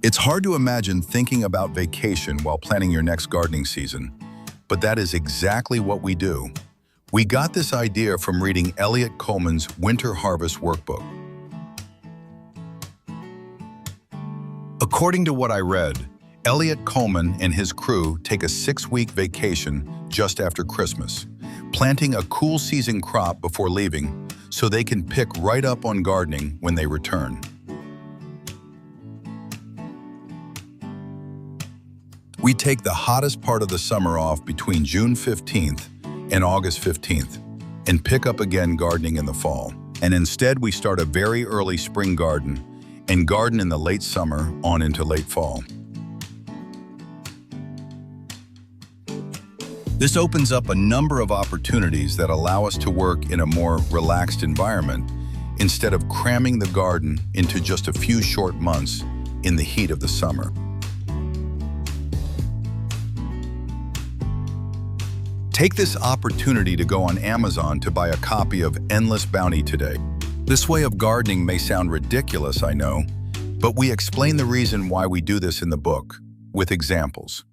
It's hard to imagine thinking about vacation while planning your next gardening season, but that is exactly what we do. We got this idea from reading Eliot Coleman's Winter Harvest Workbook. According to what I read, Eliot Coleman and his crew take a 6-week vacation just after Christmas, planting a cool season crop before leaving so they can pick right up on gardening when they return. We take the hottest part of the summer off between June 15th and August 15th and pick up again gardening in the fall. And instead we start a very early spring garden and garden in the late summer on into late fall. This opens up a number of opportunities that allow us to work in a more relaxed environment instead of cramming the garden into just a few short months in the heat of the summer. Take this opportunity to go on Amazon to buy a copy of Endless Bounty today. This way of gardening may sound ridiculous, I know, but we explain the reason why we do this in the book with examples.